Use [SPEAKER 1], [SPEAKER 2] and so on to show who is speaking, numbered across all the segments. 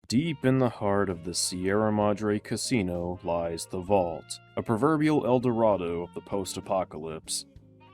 [SPEAKER 1] Deep in the heart of the Sierra Madre Casino lies the Vault, a proverbial El Dorado of the post-apocalypse.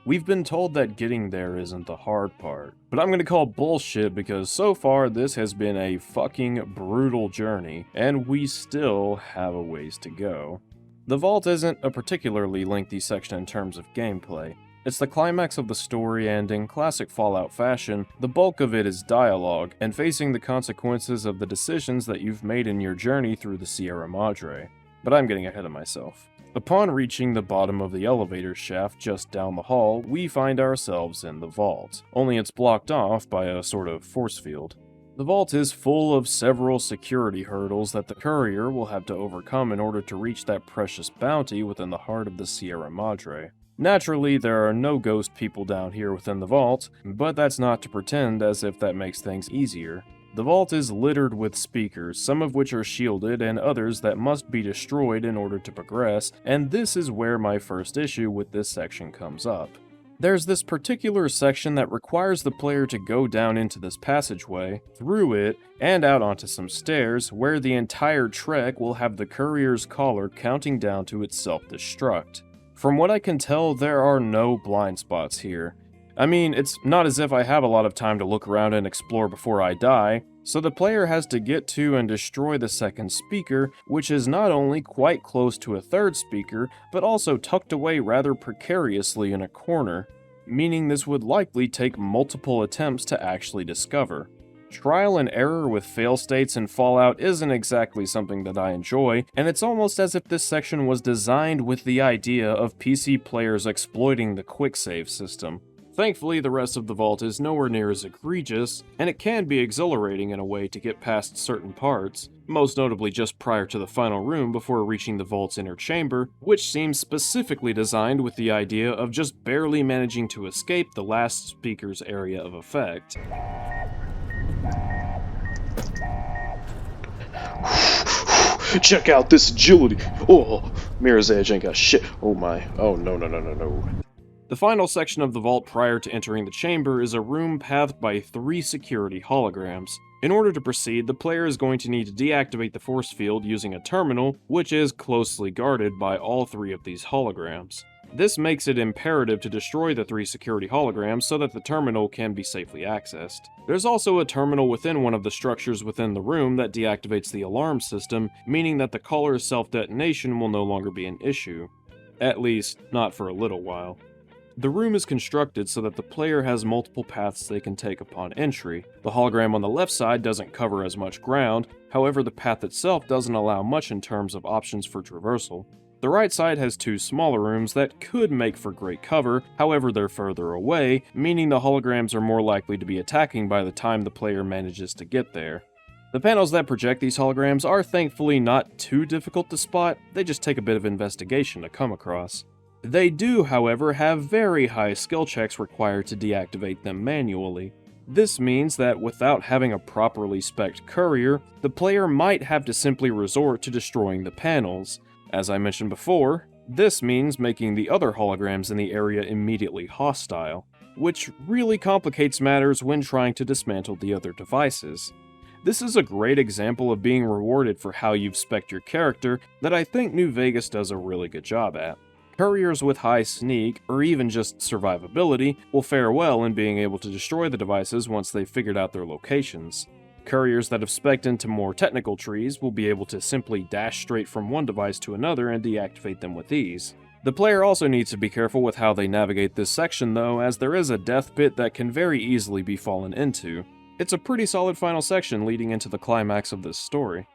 [SPEAKER 1] We've been told that getting there isn't the hard part, but I'm gonna call bullshit because so far this has been a fucking brutal journey, and we still have a ways to go. The Vault isn't a particularly lengthy section in terms of gameplay. It's the climax of the story, and in classic Fallout fashion, the bulk of it is dialogue and facing the consequences of the decisions that you've made in your journey through the Sierra Madre. But I'm getting ahead of myself. Upon reaching the bottom of the elevator shaft just down the hall, we find ourselves in the Vault, only it's blocked off by a sort of force field. The Vault is full of several security hurdles that the courier will have to overcome in order to reach that precious bounty within the heart of the Sierra Madre. Naturally, there are no ghost people down here within the Vault, but that's not to pretend as if that makes things easier. The Vault is littered with speakers, some of which are shielded and others that must be destroyed in order to progress, and this is where my first issue with this section comes up. There's this particular section that requires the player to go down into this passageway, through it, and out onto some stairs, where the entire trek will have the courier's collar counting down to its self-destruct. From what I can tell, there are no blind spots here. I mean, it's not as if I have a lot of time to look around and explore before I die, so the player has to get to and destroy the second speaker, which is not only quite close to a third speaker, but also tucked away rather precariously in a corner, meaning this would likely take multiple attempts to actually discover. Trial and error with fail states in Fallout isn't exactly something that I enjoy, and it's almost as if this section was designed with the idea of PC players exploiting the quick save system. Thankfully, the rest of the Vault is nowhere near as egregious, and it can be exhilarating in a way to get past certain parts, most notably just prior to the final room before reaching the Vault's inner chamber, which seems specifically designed with the idea of just barely managing to escape the last speaker's area of effect.
[SPEAKER 2] Check out this agility! Oh, Mirror's Edge ain't got shit. Oh my. Oh no.
[SPEAKER 1] The final section of the Vault prior to entering the chamber is a room pathed by 3 security holograms. In order to proceed, the player is going to need to deactivate the force field using a terminal, which is closely guarded by all 3 of these holograms. This makes it imperative to destroy the 3 security holograms so that the terminal can be safely accessed. There's also a terminal within one of the structures within the room that deactivates the alarm system, meaning that the collar's self-detonation will no longer be an issue. At least, not for a little while. The room is constructed so that the player has multiple paths they can take upon entry. The hologram on the left side doesn't cover as much ground, however the path itself doesn't allow much in terms of options for traversal. The right side has 2 smaller rooms that could make for great cover, however they're further away, meaning the holograms are more likely to be attacking by the time the player manages to get there. The panels that project these holograms are thankfully not too difficult to spot, they just take a bit of investigation to come across. They do, however, have very high skill checks required to deactivate them manually. This means that without having a properly spec'd courier, the player might have to simply resort to destroying the panels. As I mentioned before, this means making the other holograms in the area immediately hostile, which really complicates matters when trying to dismantle the other devices. This is a great example of being rewarded for how you've spec'd your character that I think New Vegas does a really good job at. Couriers with high sneak, or even just survivability, will fare well in being able to destroy the devices once they've figured out their locations. Couriers that have spec'd into more technical trees will be able to simply dash straight from one device to another and deactivate them with ease. The player also needs to be careful with how they navigate this section though, as there is a death pit that can very easily be fallen into. It's a pretty solid final section leading into the climax of this story.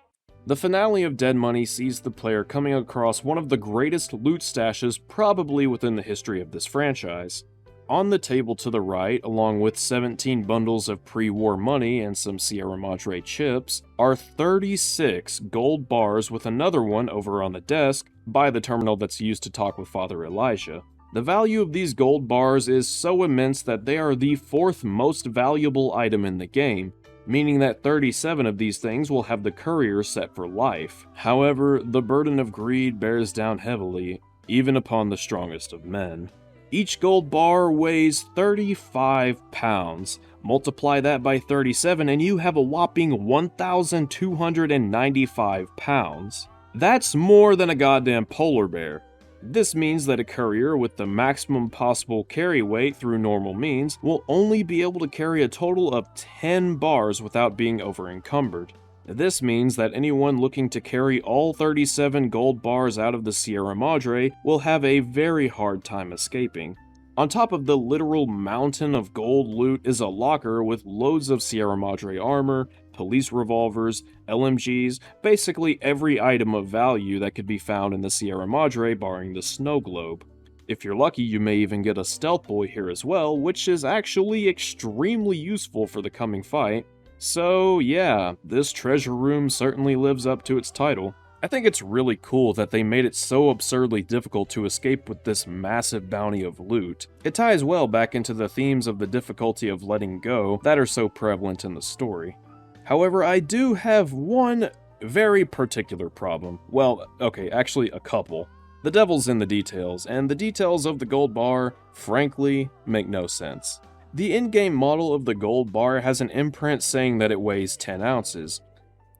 [SPEAKER 1] The finale of Dead Money sees the player coming across one of the greatest loot stashes probably within the history of this franchise. On the table to the right, along with 17 bundles of pre-war money and some Sierra Madre chips, are 36 gold bars with another one over on the desk by the terminal that's used to talk with Father Elijah. The value of these gold bars is so immense that they are the 4th most valuable item in the game, meaning that 37 of these things will have the courier set for life. However, the burden of greed bears down heavily, even upon the strongest of men. Each gold bar weighs 35 pounds, Multiply that by 37 and you have a whopping 1,295 pounds. That's more than a goddamn polar bear. This means that a courier with the maximum possible carry weight through normal means will only be able to carry a total of 10 bars without being over-encumbered. This means that anyone looking to carry all 37 gold bars out of the Sierra Madre will have a very hard time escaping. On top of the literal mountain of gold loot is a locker with loads of Sierra Madre armor, police revolvers, LMGs, basically every item of value that could be found in the Sierra Madre barring the snow globe. If you're lucky, you may even get a stealth boy here as well, which is actually extremely useful for the coming fight. So yeah, this treasure room certainly lives up to its title. I think it's really cool that they made it so absurdly difficult to escape with this massive bounty of loot. It ties well back into the themes of the difficulty of letting go that are so prevalent in the story. However, I do have one very particular problem. Well, okay, actually a couple. The devil's in the details, and the details of the gold bar, frankly, make no sense. The in-game model of the gold bar has an imprint saying that it weighs 10 ounces.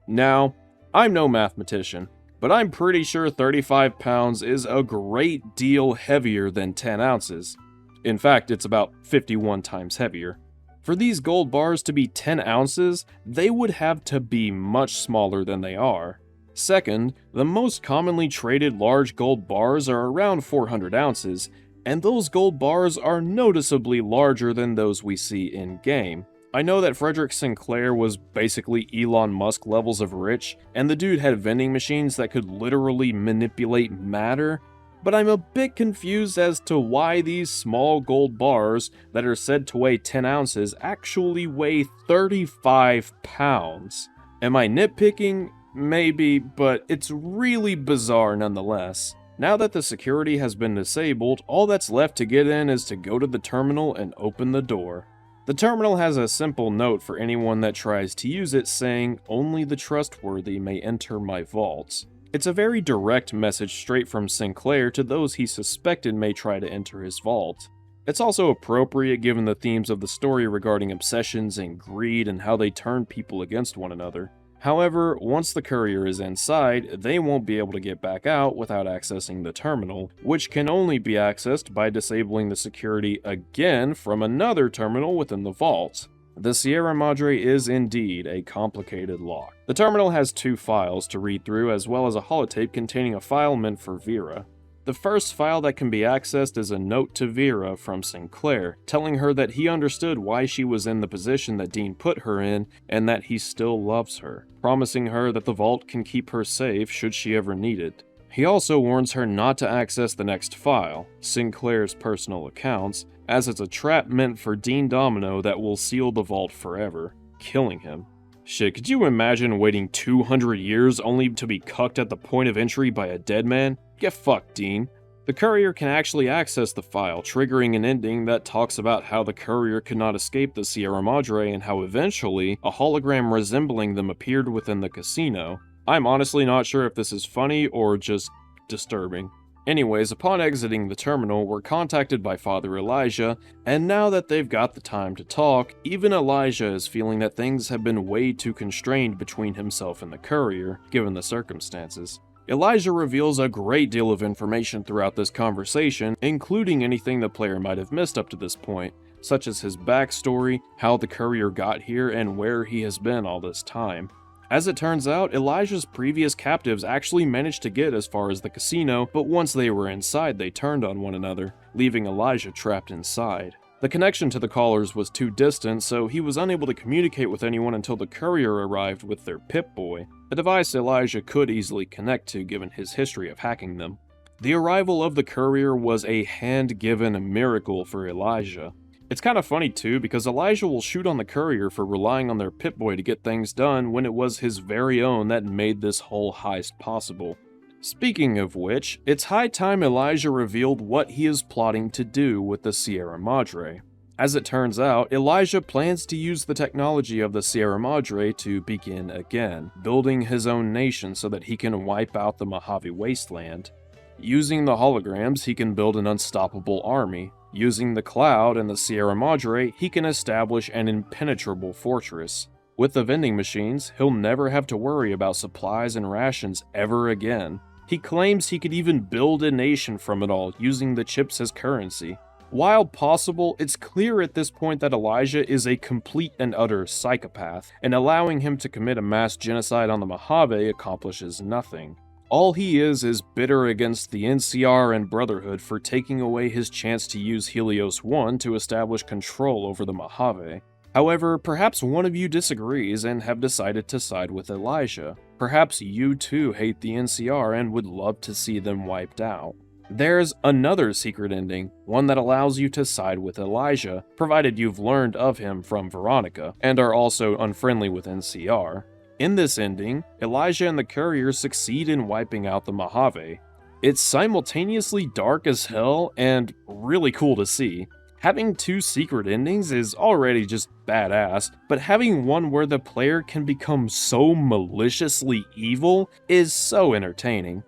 [SPEAKER 1] Now, I'm no mathematician, but I'm pretty sure 35 pounds is a great deal heavier than 10 ounces. In fact, it's about 51 times heavier. For these gold bars to be 10 ounces, they would have to be much smaller than they are. Second, the most commonly traded large gold bars are around 400 ounces, and those gold bars are noticeably larger than those we see in-game. I know that Frederick Sinclair was basically Elon Musk levels of rich, and the dude had vending machines that could literally manipulate matter, but I'm a bit confused as to why these small gold bars that are said to weigh 10 ounces actually weigh 35 pounds. Am I nitpicking? Maybe, but it's really bizarre nonetheless. Now that the security has been disabled, all that's left to get in is to go to the terminal and open the door. The terminal has a simple note for anyone that tries to use it saying, "Only the trustworthy may enter my vaults." It's a very direct message straight from Sinclair to those he suspected may try to enter his vault. It's also appropriate given the themes of the story regarding obsessions and greed and how they turn people against one another. However, once the courier is inside, they won't be able to get back out without accessing the terminal, which can only be accessed by disabling the security again from another terminal within the vault. The Sierra Madre is indeed a complicated lock. The terminal has 2 files to read through as well as a holotape containing a file meant for Vera. The first file that can be accessed is a note to Vera from Sinclair, telling her that he understood why she was in the position that Dean put her in, and that he still loves her, promising her that the vault can keep her safe should she ever need it. He also warns her not to access the next file, Sinclair's personal accounts, as it's a trap meant for Dean Domino that will seal the vault forever, killing him. Shit, could you imagine waiting 200 years only to be cucked at the point of entry by a dead man? Get fucked, Dean. The courier can actually access the file, triggering an ending that talks about how the courier could not escape the Sierra Madre and how eventually a hologram resembling them appeared within the casino. I'm honestly not sure if this is funny or just disturbing. Anyways, upon exiting the terminal, we're contacted by Father Elijah, and now that they've got the time to talk, even Elijah is feeling that things have been way too constrained between himself and the courier, given the circumstances. Elijah reveals a great deal of information throughout this conversation, including anything the player might have missed up to this point, such as his backstory, how the courier got here, and where he has been all this time. As it turns out, Elijah's previous captives actually managed to get as far as the casino, but once they were inside, they turned on one another, leaving Elijah trapped inside. The connection to the callers was too distant, so he was unable to communicate with anyone until the courier arrived with their Pip-Boy, a device Elijah could easily connect to given his history of hacking them. The arrival of the courier was a hand-given miracle for Elijah. It's kind of funny too, because Elijah will shoot on the courier for relying on their Pip-Boy to get things done when it was his very own that made this whole heist possible. Speaking of which, it's high time Elijah revealed what he is plotting to do with the Sierra Madre. As it turns out, Elijah plans to use the technology of the Sierra Madre to begin again, building his own nation so that he can wipe out the Mojave Wasteland. Using the holograms, he can build an unstoppable army. Using the Cloud and the Sierra Madre, he can establish an impenetrable fortress. With the vending machines, he'll never have to worry about supplies and rations ever again. He claims he could even build a nation from it all using the chips as currency. While possible, it's clear at this point that Elijah is a complete and utter psychopath, and allowing him to commit a mass genocide on the Mojave accomplishes nothing. All he is bitter against the NCR and Brotherhood for taking away his chance to use Helios 1 to establish control over the Mojave. However, perhaps one of you disagrees and have decided to side with Elijah. Perhaps you too hate the NCR and would love to see them wiped out. There's another secret ending, one that allows you to side with Elijah, provided you've learned of him from Veronica, and are also unfriendly with NCR. In this ending, Elijah and the Courier succeed in wiping out the Mojave. It's simultaneously dark as hell and really cool to see. Having two secret endings is already just badass, but having one where the player can become so maliciously evil is so entertaining.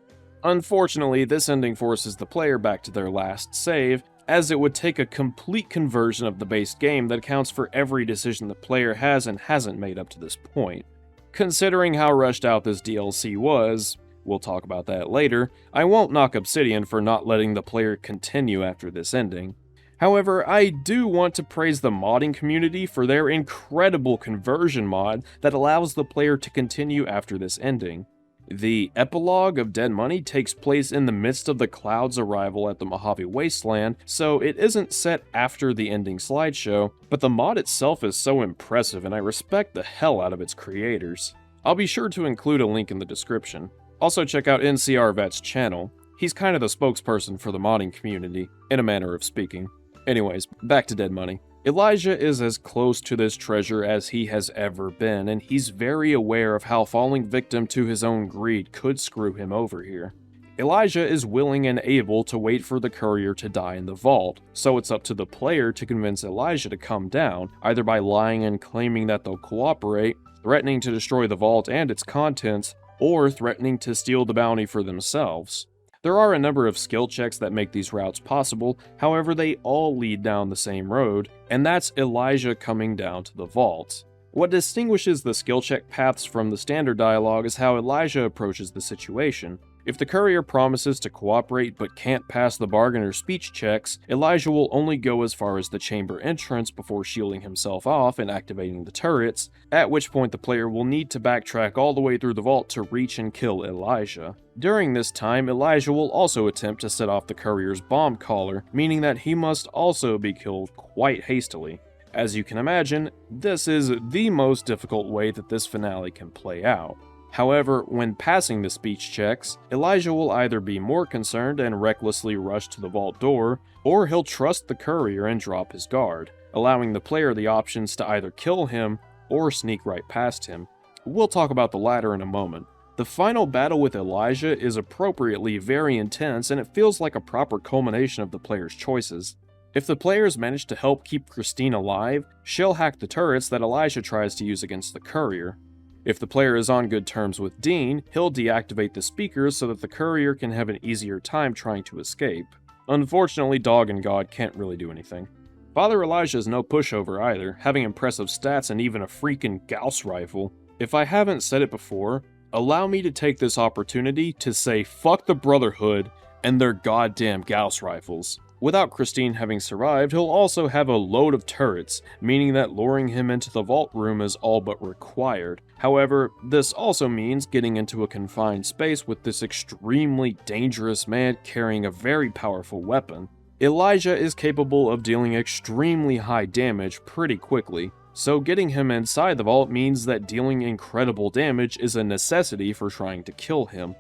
[SPEAKER 1] Unfortunately, this ending forces the player back to their last save, as it would take a complete conversion of the base game that accounts for every decision the player has and hasn't made up to this point. Considering how rushed out this DLC was, we'll talk about that later, I won't knock Obsidian for not letting the player continue after this ending. However, I do want to praise the modding community for their incredible conversion mod that allows the player to continue after this ending. The Epilogue of Dead Money takes place in the midst of the Cloud's arrival at the Mojave Wasteland, so it isn't set after the ending slideshow, but the mod itself is so impressive and I respect the hell out of its creators. I'll be sure to include a link in the description. Also check out NCRVet's channel. He's kind of the spokesperson for the modding community, in a manner of speaking. Anyways, back to Dead Money. Elijah is as close to this treasure as he has ever been, and he's very aware of how falling victim to his own greed could screw him over here. Elijah is willing and able to wait for the Courier to die in the vault, so it's up to the player to convince Elijah to come down, either by lying and claiming that they'll cooperate, threatening to destroy the vault and its contents, or threatening to steal the bounty for themselves. There are a number of skill checks that make these routes possible, however they all lead down the same road, and that's Elijah coming down to the vault. What distinguishes the skill check paths from the standard dialogue is how Elijah approaches the situation. If the Courier promises to cooperate but can't pass the bargain or speech checks, Elijah will only go as far as the chamber entrance before shielding himself off and activating the turrets, at which point the player will need to backtrack all the way through the vault to reach and kill Elijah. During this time, Elijah will also attempt to set off the Courier's bomb collar, meaning that he must also be killed quite hastily. As you can imagine, this is the most difficult way that this finale can play out. However, when passing the speech checks, Elijah will either be more concerned and recklessly rush to the vault door, or he'll trust the Courier and drop his guard, allowing the player the options to either kill him or sneak right past him. We'll talk about the latter in a moment. The final battle with Elijah is appropriately very intense, and it feels like a proper culmination of the player's choices. If the players manage to help keep Christine alive, she'll hack the turrets that Elijah tries to use against the Courier. If the player is on good terms with Dean, he'll deactivate the speakers so that the Courier can have an easier time trying to escape. Unfortunately, Dog and God can't really do anything. Father Elijah is no pushover either, having impressive stats and even a freaking Gauss rifle. If I haven't said it before, allow me to take this opportunity to say fuck the Brotherhood and their goddamn Gauss rifles. Without Christine having survived, he'll also have a load of turrets, meaning that luring him into the vault room is all but required. However, this also means getting into a confined space with this extremely dangerous man carrying a very powerful weapon. Elijah is capable of dealing extremely high damage pretty quickly, so getting him inside the vault means that dealing incredible damage is a necessity for trying to kill him.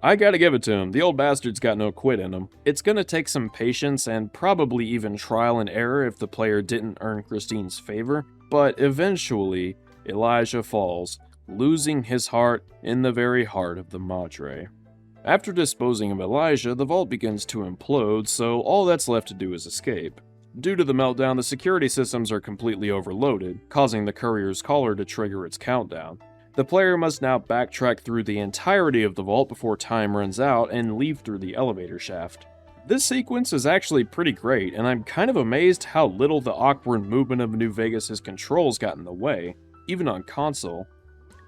[SPEAKER 1] I gotta give it to him, the old bastard's got no quit in him. It's gonna take some patience and probably even trial and error if the player didn't earn Christine's favor, but eventually, Elijah falls, losing his heart in the very heart of the Madre. After disposing of Elijah, the vault begins to implode, so all that's left to do is escape. Due to the meltdown, the security systems are completely overloaded, causing the Courier's collar to trigger its countdown. The player must now backtrack through the entirety of the vault before time runs out and leave through the elevator shaft. This sequence is actually pretty great, and I'm kind of amazed how little the awkward movement of New Vegas' controls got in the way, even on console.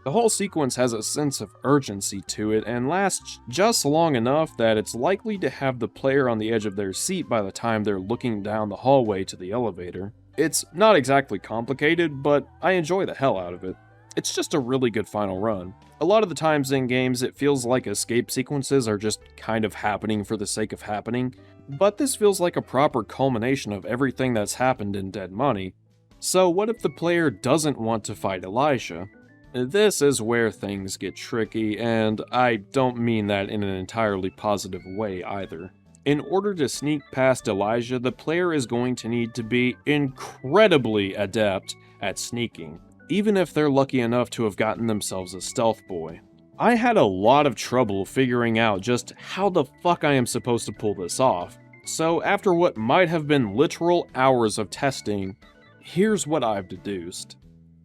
[SPEAKER 1] The whole sequence has a sense of urgency to it and lasts just long enough that it's likely to have the player on the edge of their seat by the time they're looking down the hallway to the elevator. It's not exactly complicated, but I enjoy the hell out of it. It's just a really good final run. A lot of the times in games it feels like escape sequences are just kind of happening for the sake of happening, but this feels like a proper culmination of everything that's happened in Dead Money. So what if the player doesn't want to fight Elijah? This is where things get tricky, and I don't mean that in an entirely positive way either. In order to sneak past Elijah, the player is going to need to be incredibly adept at sneaking, even if they're lucky enough to have gotten themselves a stealth boy. I had a lot of trouble figuring out just how the fuck I am supposed to pull this off, so after what might have been literal hours of testing, here's what I've deduced.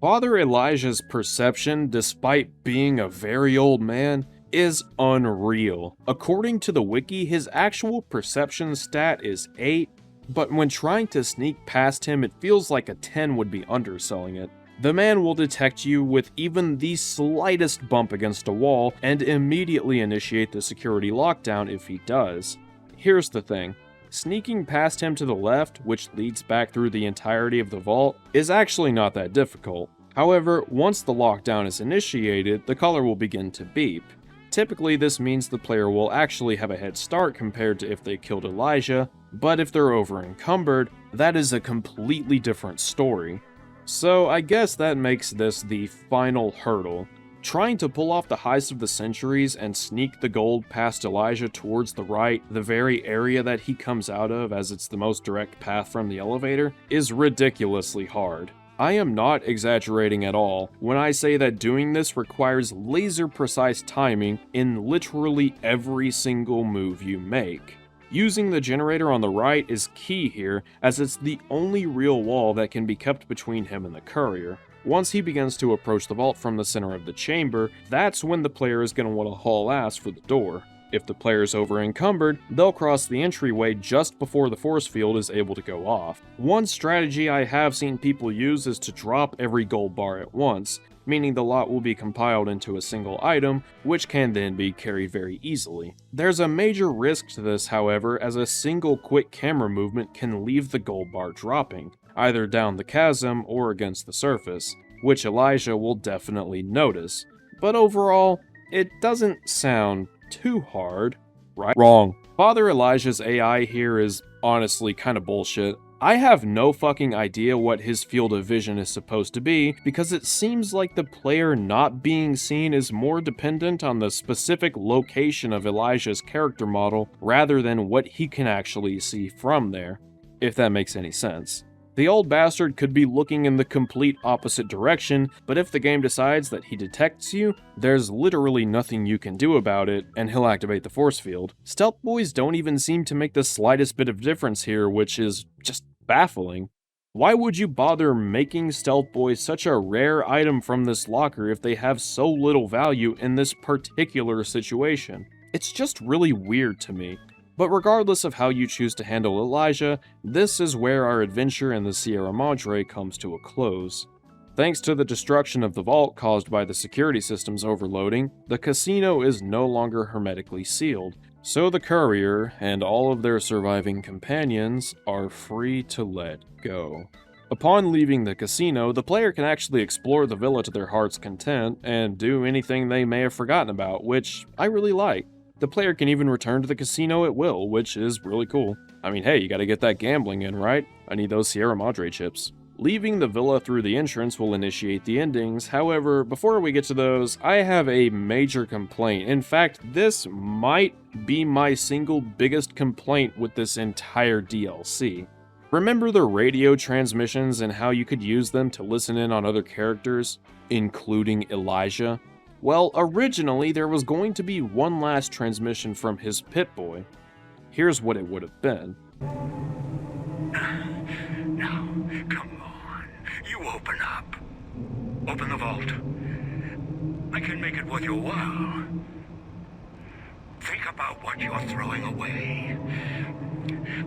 [SPEAKER 1] Father Elijah's perception, despite being a very old man, is unreal. According to the wiki, his actual perception stat is 8, but when trying to sneak past him, it feels like a 10 would be underselling it. The man will detect you with even the slightest bump against a wall and immediately initiate the security lockdown if he does. Here's the thing. Sneaking past him to the left, which leads back through the entirety of the vault, is actually not that difficult. However, once the lockdown is initiated, the collar will begin to beep. Typically, this means the player will actually have a head start compared to if they killed Elijah, but if they're over-encumbered, that is a completely different story. So I guess that makes this the final hurdle. Trying to pull off the heist of the centuries and sneak the gold past Elijah towards the right, the very area that he comes out of as it's the most direct path from the elevator, is ridiculously hard. I am not exaggerating at all when I say that doing this requires laser-precise timing in literally every single move you make. Using the generator on the right is key here, as it's the only real wall that can be kept between him and the courier. Once he begins to approach the vault from the center of the chamber, that's when the player is going to want to haul ass for the door. If the player is over-encumbered, they'll cross the entryway just before the force field is able to go off. One strategy I have seen people use is to drop every gold bar at once, meaning the lot will be compiled into a single item, which can then be carried very easily. There's a major risk to this, however, as a single quick camera movement can leave the gold bar dropping, either down the chasm or against the surface, which Elijah will definitely notice. But overall, it doesn't sound too hard, right? Wrong. Father Elijah's AI here is honestly kind of bullshit. I have no fucking idea what his field of vision is supposed to be, because it seems like the player not being seen is more dependent on the specific location of Elijah's character model rather than what he can actually see from there, if that makes any sense. The old bastard could be looking in the complete opposite direction, but if the game decides that he detects you, there's literally nothing you can do about it, and he'll activate the force field. Stealth boys don't even seem to make the slightest bit of difference here, which is just baffling. Why would you bother making stealth boys such a rare item from this locker if they have so little value in this particular situation? It's just really weird to me. But regardless of how you choose to handle Elijah, this is where our adventure in the Sierra Madre comes to a close. Thanks to the destruction of the vault caused by the security systems overloading, the casino is no longer hermetically sealed, so the courier and all of their surviving companions are free to let go. Upon leaving the casino, the player can actually explore the villa to their heart's content and do anything they may have forgotten about, which I really like. The player can even return to the casino at will, which is really cool. I mean, hey, you gotta get that gambling in, right? I need those Sierra Madre chips. Leaving the villa through the entrance will initiate the endings. However, before we get to those, I have a major complaint. In fact, this might be my single biggest complaint with this entire DLC. Remember the radio transmissions and how you could use them to listen in on other characters, including Elijah? Well, originally there was going to be one last transmission from his Pip-Boy. Here's what it would have been.
[SPEAKER 3] Now, come on. You open up. Open the vault. I can make it worth your while. Think about what you're throwing away.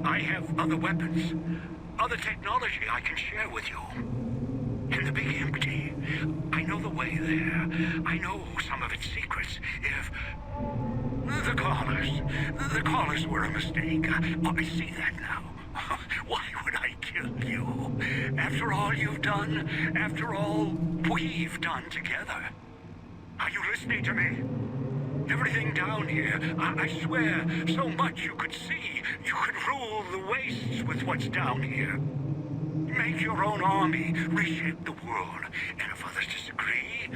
[SPEAKER 3] I have other weapons, other technology I can share with you. In the Big Empty, I know the way there. I know some of its secrets. If the callers were a mistake. I see that now. Why would I kill you? After all you've done, after all we've done together. Are you listening to me? Everything down here, I swear, so much you could see. You could rule the wastes with what's down here. Make your own army, reshape the world. And if others disagree,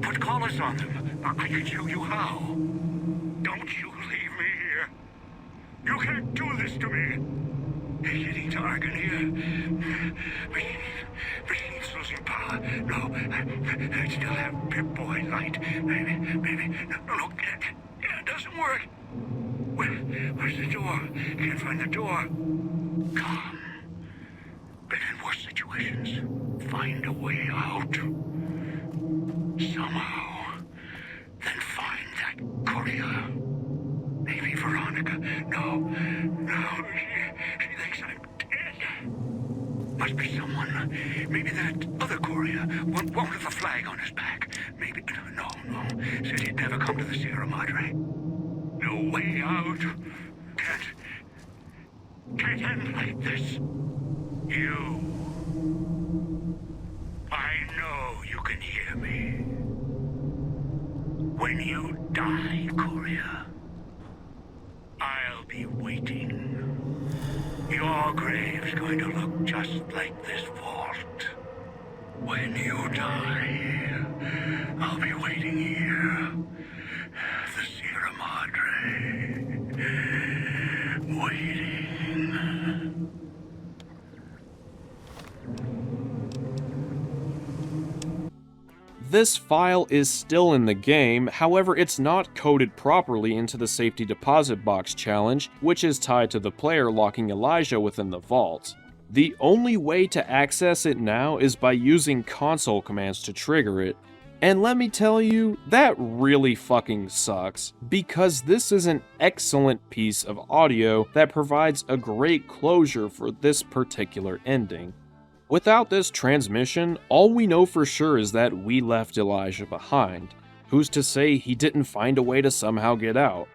[SPEAKER 3] put collars on them. I can show you how. Don't you leave me here. You can't do this to me. It's getting dark in here. Machine's losing power. No, I still have Pip-Boy light. Maybe. No, look, it doesn't work. Where's the door? Can't find the door. Come. Been in worse situations. Find a way out. Somehow. Then find that courier. Maybe Veronica. No. She thinks I'm dead. Must be someone. Maybe that other courier. One with a flag on his back. Maybe. No. Said he'd never come to the Sierra Madre. No way out. Can't end like this. You. I know you can hear me. When you die, courier, I'll be waiting. Your grave's going to look just like this vault. When you die, I'll be waiting here. The Sierra Madre. Waiting.
[SPEAKER 1] This file is still in the game, however it's not coded properly into the safety deposit box challenge, which is tied to the player locking Elijah within the vault. The only way to access it now is by using console commands to trigger it, and let me tell you, that really fucking sucks, because this is an excellent piece of audio that provides a great closure for this particular ending. Without this transmission, all we know for sure is that we left Elijah behind. Who's to say he didn't find a way to somehow get out?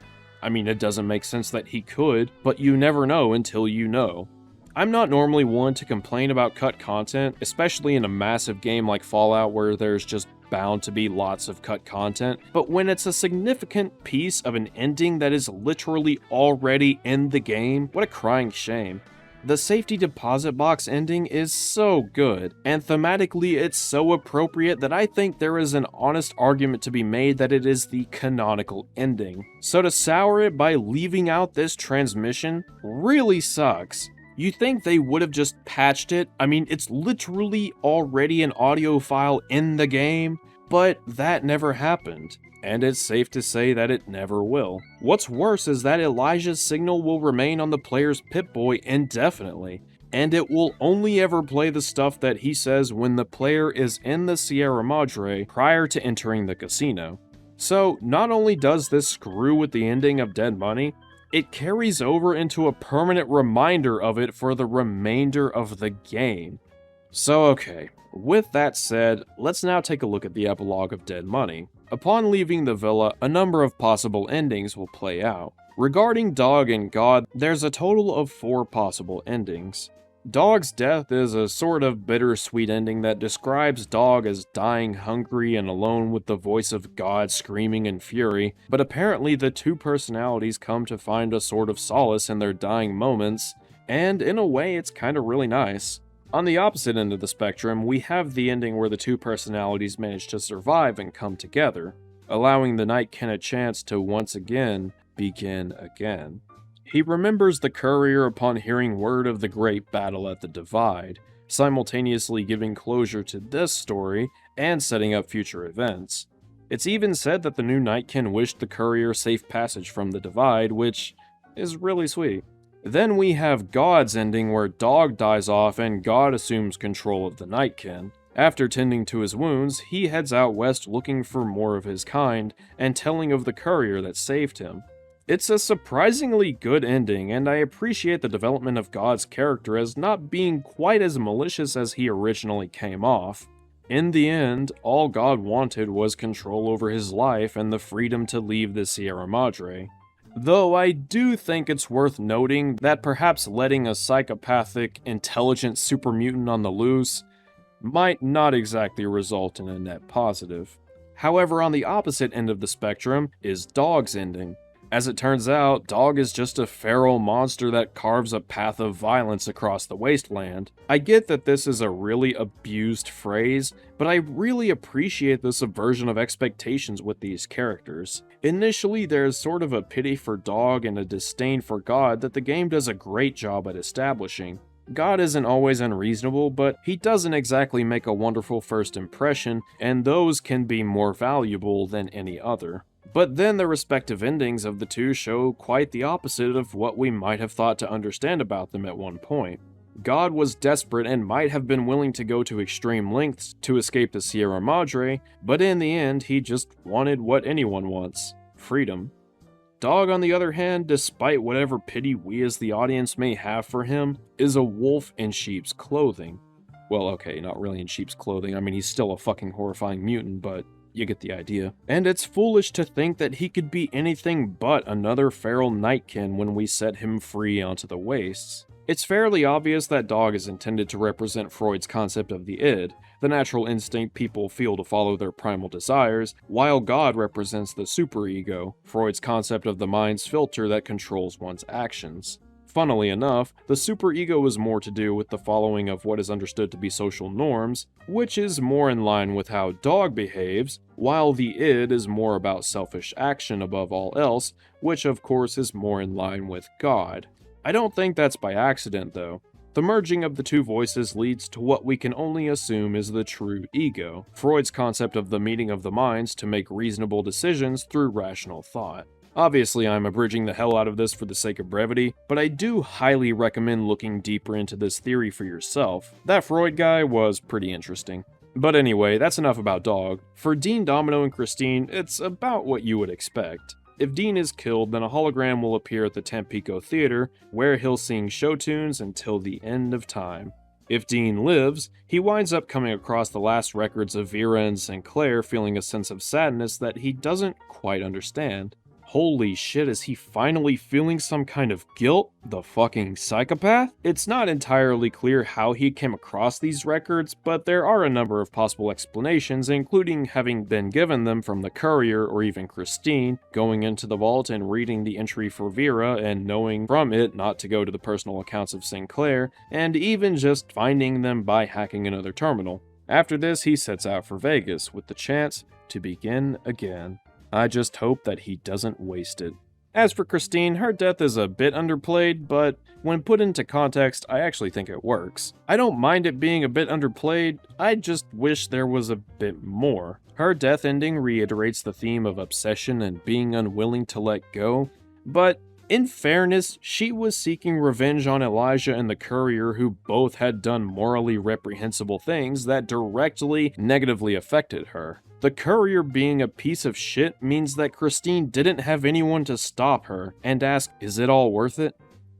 [SPEAKER 1] I mean, it doesn't make sense that he could, but you never know until you know. I'm not normally one to complain about cut content, especially in a massive game like Fallout where there's just bound to be lots of cut content, but when it's a significant piece of an ending that is literally already in the game, what a crying shame. The safety deposit box ending is so good, and thematically it's so appropriate that I think there is an honest argument to be made that it is the canonical ending. So to sour it by leaving out this transmission really sucks. You think they would have just patched it? I mean, it's literally already an audio file in the game, but that never happened. And it's safe to say that it never will. What's worse is that Elijah's signal will remain on the player's Pip-Boy indefinitely, and it will only ever play the stuff that he says when the player is in the Sierra Madre prior to entering the casino. So not only does this screw with the ending of Dead Money, it carries over into a permanent reminder of it for the remainder of the game. So okay, with that said, let's now take a look at the epilogue of Dead Money. Upon leaving the villa, a number of possible endings will play out. Regarding Dog and God, there's a total of 4 possible endings. Dog's death is a sort of bittersweet ending that describes Dog as dying hungry and alone with the voice of God screaming in fury, but apparently the two personalities come to find a sort of solace in their dying moments, and in a way it's kinda really nice. On the opposite end of the spectrum, we have the ending where the two personalities manage to survive and come together, allowing the Nightkin a chance to once again begin again. He remembers the courier upon hearing word of the great battle at the Divide, simultaneously giving closure to this story and setting up future events. It's even said that the new Nightkin wished the courier safe passage from the Divide, which is really sweet. Then we have God's ending where Dog dies off and God assumes control of the Nightkin. After tending to his wounds, he heads out west looking for more of his kind and telling of the courier that saved him. It's a surprisingly good ending, and I appreciate the development of God's character as not being quite as malicious as he originally came off. In the end, all God wanted was control over his life and the freedom to leave the Sierra Madre. Though I do think it's worth noting that perhaps letting a psychopathic, intelligent super mutant on the loose might not exactly result in a net positive. However, on the opposite end of the spectrum is Dog's ending. As it turns out, Dog is just a feral monster that carves a path of violence across the wasteland. I get that this is a really abused phrase, but I really appreciate the subversion of expectations with these characters. Initially, there's sort of a pity for Dog and a disdain for God that the game does a great job at establishing. God isn't always unreasonable, but he doesn't exactly make a wonderful first impression, and those can be more valuable than any other. But then the respective endings of the two show quite the opposite of what we might have thought to understand about them at one point. God was desperate and might have been willing to go to extreme lengths to escape the Sierra Madre, but in the end he just wanted what anyone wants: freedom. Dog, on the other hand, despite whatever pity we as the audience may have for him, is a wolf in sheep's clothing. Well, okay, not really in sheep's clothing, I mean he's still a fucking horrifying mutant, but you get the idea. And it's foolish to think that he could be anything but another feral nightkin when we set him free onto the wastes. It's fairly obvious that Dog is intended to represent Freud's concept of the id, the natural instinct people feel to follow their primal desires, while God represents the superego, Freud's concept of the mind's filter that controls one's actions. Funnily enough, the superego is more to do with the following of what is understood to be social norms, which is more in line with how Dog behaves, while the id is more about selfish action above all else, which of course is more in line with God. I don't think that's by accident though. The merging of the two voices leads to what we can only assume is the true ego, Freud's concept of the meeting of the minds to make reasonable decisions through rational thought. Obviously, I'm abridging the hell out of this for the sake of brevity, but I do highly recommend looking deeper into this theory for yourself. That Freud guy was pretty interesting. But anyway, that's enough about Dog. For Dean, Domino, and Christine, it's about what you would expect. If Dean is killed, then a hologram will appear at the Tampico Theater, where he'll sing show tunes until the end of time. If Dean lives, he winds up coming across the last records of Vera and Sinclair, feeling a sense of sadness that he doesn't quite understand. Holy shit, is he finally feeling some kind of guilt? The fucking psychopath? It's not entirely clear how he came across these records, but there are a number of possible explanations, including having been given them from the courier or even Christine, going into the vault and reading the entry for Vera and knowing from it not to go to the personal accounts of Sinclair, and even just finding them by hacking another terminal. After this, he sets out for Vegas with the chance to begin again. I just hope that he doesn't waste it. As for Christine, her death is a bit underplayed, but when put into context, I actually think it works. I don't mind it being a bit underplayed, I just wish there was a bit more. Her death ending reiterates the theme of obsession and being unwilling to let go, but in fairness, she was seeking revenge on Elijah and the courier, who both had done morally reprehensible things that directly negatively affected her. The courier being a piece of shit means that Christine didn't have anyone to stop her and ask, is it all worth it?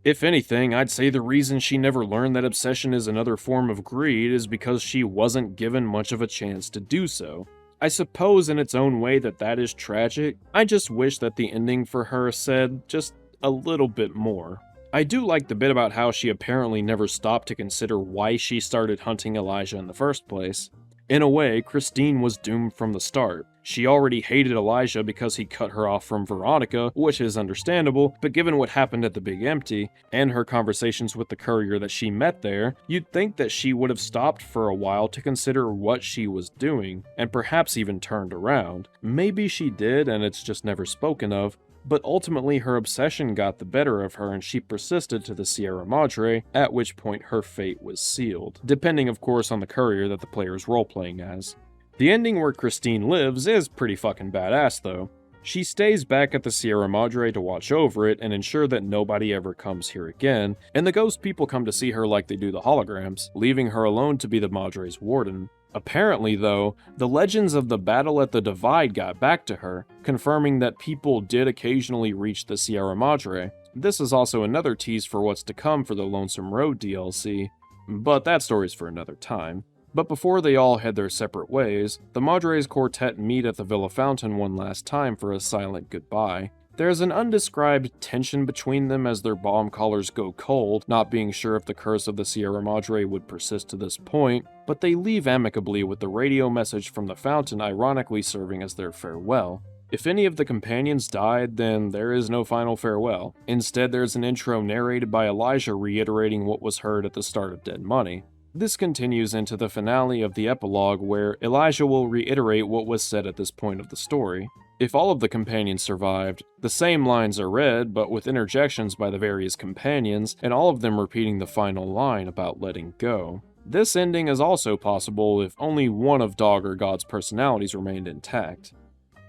[SPEAKER 1] If anything, I'd say the reason she never learned that obsession is another form of greed is because she wasn't given much of a chance to do so. I suppose in its own way that is tragic. I just wish that the ending for her said just a little bit more. I do like the bit about how she apparently never stopped to consider why she started hunting Elijah in the first place. In a way, Christine was doomed from the start. She already hated Elijah because he cut her off from Veronica, which is understandable, but given what happened at the Big Empty, and her conversations with the courier that she met there, you'd think that she would have stopped for a while to consider what she was doing, and perhaps even turned around. Maybe she did, and it's just never spoken of, but ultimately her obsession got the better of her and she persisted to the Sierra Madre, at which point her fate was sealed, depending of course on the courier that the player is role-playing as. The ending where Christine lives is pretty fucking badass though. She stays back at the Sierra Madre to watch over it and ensure that nobody ever comes here again, and the ghost people come to see her like they do the holograms, leaving her alone to be the Madre's warden. Apparently, though, the legends of the battle at the Divide got back to her, confirming that people did occasionally reach the Sierra Madre. This is also another tease for what's to come for the Lonesome Road DLC, but that story's for another time. But before they all head their separate ways, the Madre's quartet meet at the Villa Fountain one last time for a silent goodbye. There's an undescribed tension between them as their bomb collars go cold, not being sure if the curse of the Sierra Madre would persist to this point, but they leave amicably with the radio message from the fountain ironically serving as their farewell. If any of the companions died, then there is no final farewell. Instead, there's an intro narrated by Elijah reiterating what was heard at the start of Dead Money. This continues into the finale of the epilogue, where Elijah will reiterate what was said at this point of the story. If all of the companions survived, the same lines are read, but with interjections by the various companions, and all of them repeating the final line about letting go. This ending is also possible if only one of Dog or God's personalities remained intact.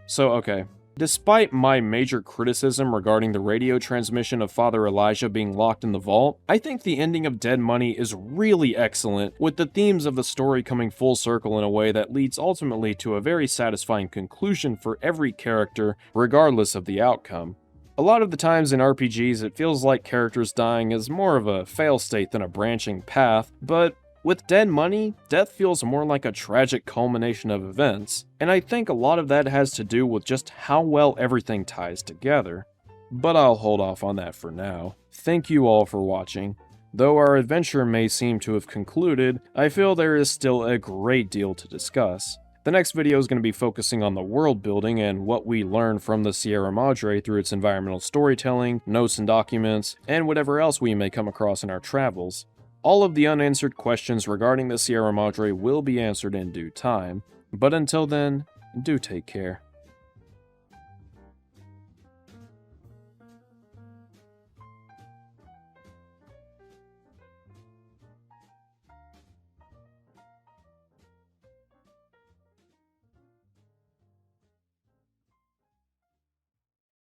[SPEAKER 1] So, okay. Despite my major criticism regarding the radio transmission of Father Elijah being locked in the vault, I think the ending of Dead Money is really excellent, with the themes of the story coming full circle in a way that leads ultimately to a very satisfying conclusion for every character, regardless of the outcome. A lot of the times in RPGs it feels like characters dying is more of a fail-state than a branching path, but with Dead Money, death feels more like a tragic culmination of events, and I think a lot of that has to do with just how well everything ties together. But I'll hold off on that for now. Thank you all for watching. Though our adventure may seem to have concluded, I feel there is still a great deal to discuss. The next video is going to be focusing on the world building and what we learn from the Sierra Madre through its environmental storytelling, notes and documents, and whatever else we may come across in our travels. All of the unanswered questions regarding the Sierra Madre will be answered in due time, but until then, do take care.